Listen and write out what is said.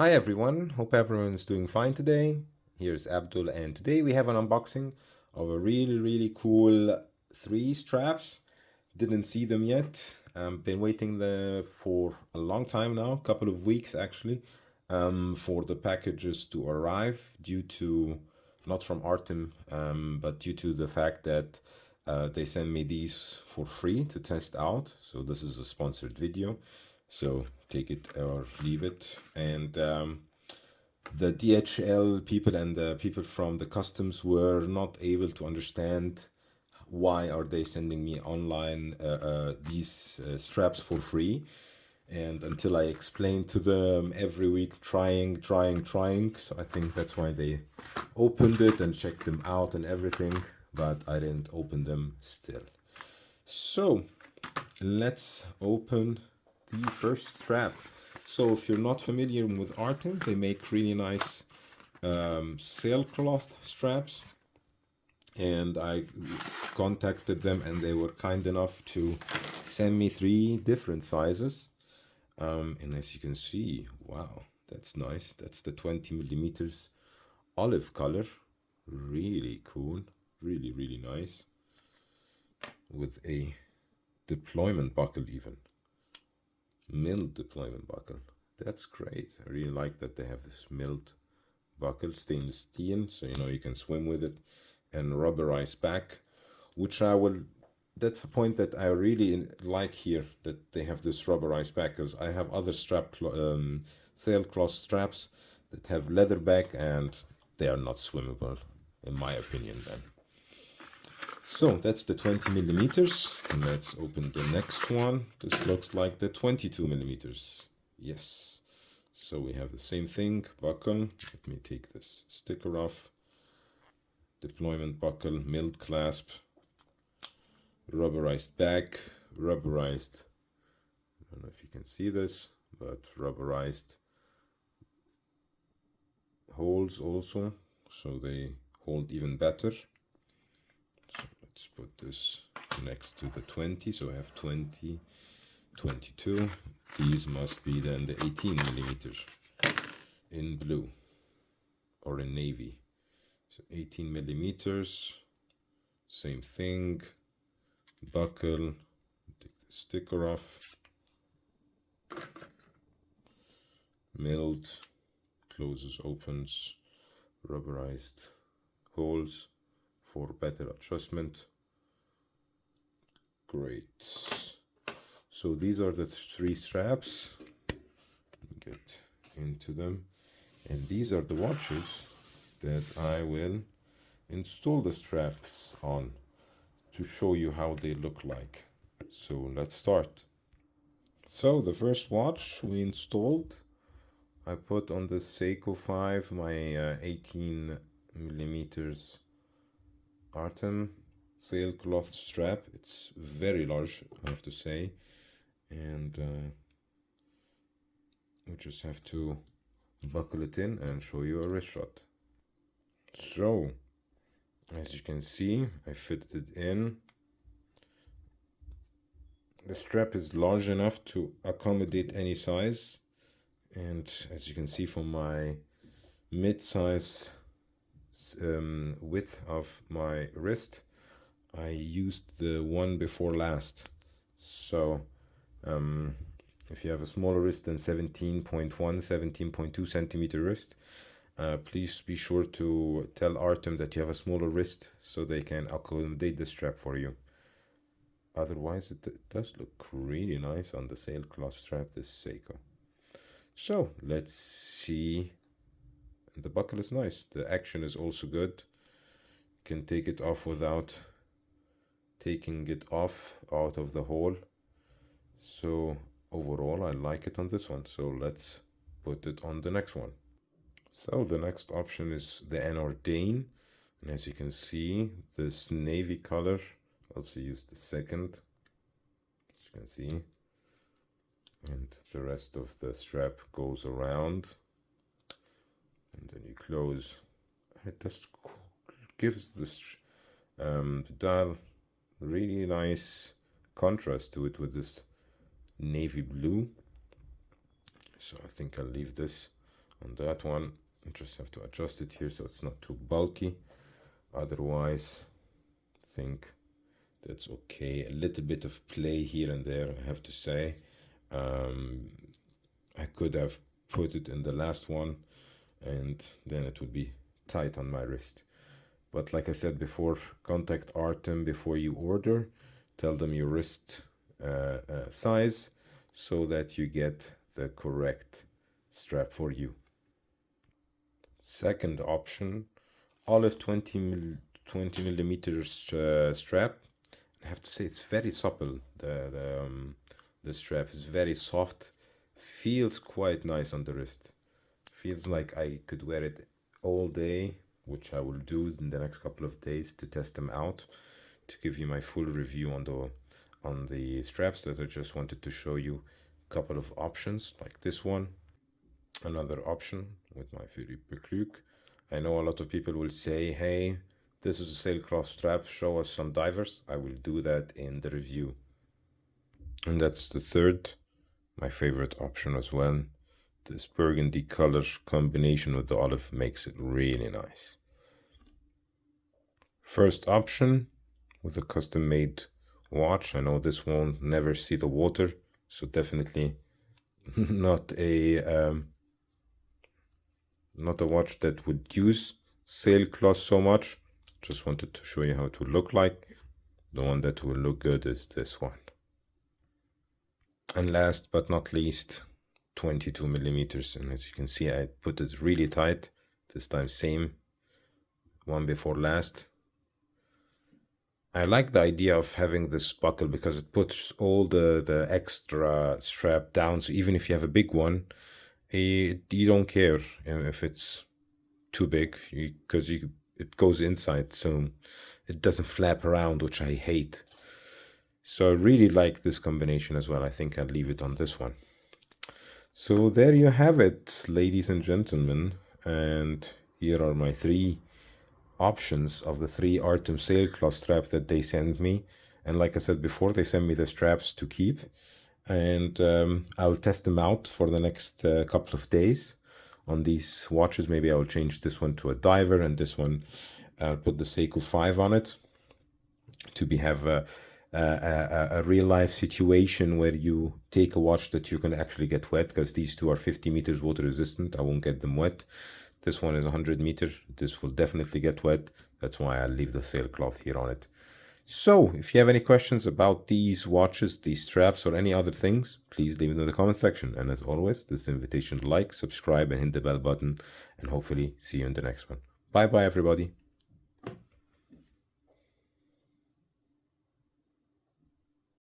Hi everyone, hope everyone's doing fine today. Here's Abdul, and today we have an unboxing of a really cool 3 straps. Didn't see them yet. Been waiting there for a long time now, a couple of weeks actually, for the packages to arrive due to, not from Artem, but due to the fact that they send me these for free to test out. So this is a sponsored video. So take it or leave it. And the DHL people and the people from the customs were not able to understand why are they sending me online these straps for free. And until I explained to them every week, trying. So I think that's why they opened it and checked them out and everything, but I didn't open them still. So let's open the first strap. So if you're not familiar with Artem, they make really nice sailcloth straps, and I contacted them and they were kind enough to send me 3 different sizes. And as you can see, wow, that's nice. That's the 20 millimeters olive color. Really cool, really nice, with a deployment buckle, even milled deployment buckle. That's great. I really like that they have this milled buckle, stainless steel, so you can swim with it, and rubberized back, which I will. That's a point that I really like here, that they have this rubberized back, because I have other sailcloth straps that have leather back and they are not swimmable, in my opinion. Then. So that's the 20 millimeters. Let's open the next one. This looks like the 22 millimeters. Yes. So we have the same thing, buckle. Let me take this sticker off. Deployment buckle, milled clasp, rubberized back, rubberized, I don't know if you can see this, but rubberized holes also, so they hold even better. So let's put this next to the 20, so I have 20, 22. These must be then the 18 millimeters in blue or in navy. So 18 millimeters, same thing, buckle, take the sticker off, milled, closes, opens, rubberized holes for better adjustment. Great. So these are the 3 straps. Get into them, and these are the watches that I will install the straps on to show you how they look like. So let's start. So the first watch we installed, I put on the Seiko 5 my 18 millimeters Artem Sailcloth strap. It's very large, I have to say, and we just have to buckle it in and show you a wrist shot. So as you can see, I fitted it in. The strap is large enough to accommodate any size, and as you can see from my mid-size width of my wrist, I used the one before last. So if you have a smaller wrist than 17.1, 17.2 centimeter wrist, please be sure to tell Artem that you have a smaller wrist so they can accommodate the strap for you. Otherwise, it does look really nice on the sailcloth strap, this Seiko. So let's see. The buckle is nice. The action is also good. You can take it off without taking it off out of the hole. So overall, I like it on this one. So let's put it on the next one. So the next option is the Anordain. And as you can see, this navy color, also use the second, as you can see, and the rest of the strap goes around, and then you close. It just gives this the dial really nice contrast to it with this navy blue. So I think I'll leave this On that one, I just have to adjust it here so it's not too bulky. Otherwise, I think that's okay. A little bit of play here and there, I have to say. I could have put it in the last one and then it would be tight on my wrist. But like I said before, contact Artem before you order. Tell them your wrist size so that you get the correct strap for you. Second option, olive 20 millimeters strap. I have to say it's very supple. The strap is very soft, feels quite nice on the wrist. Feels like I could wear it all day, which I will do in the next couple of days to test them out, to give you my full review on the straps. That I just wanted to show you a couple of options like this one. Another option with my Philippe Krug. I know a lot of people will say, hey, this is a sailcloth strap, show us some divers. I will do that in the review. And that's the third, my favorite option as well. This burgundy color combination with the olive makes it really nice. First option with a custom made watch. I know this won't never see the water, so definitely not a watch that would use sailcloth so much. Just wanted to show you how it would look like. The one that will look good is this one. And last but not least, 22 millimeters. And as you can see, I put it really tight. This time same one before last. I like the idea of having this buckle because it puts all the extra strap down. So even if you have a big one, you don't care if it's too big because it goes inside, so it doesn't flap around, which I hate. So I really like this combination as well. I think I'll leave it on this one. So there you have it, ladies and gentlemen. And here are my 3 options of the 3 Artem Sailcloth strap that they sent me. And like I said before, they sent me the straps to keep. And I'll test them out for the next couple of days on these watches. Maybe I'll change this one to a diver and this one I'll put the Seiko 5 on it to have a real life situation where you take a watch that you can actually get wet, because these two are 50 meters water resistant. I won't get them wet. This one is 100 meters. This will definitely get wet. That's why I'll leave the sailcloth here on it. So if you have any questions about these watches, these straps, or any other things, please leave it in the comment section. And as always, this invitation to like, subscribe, and hit the bell button, and hopefully see you in the next one. Bye bye, everybody.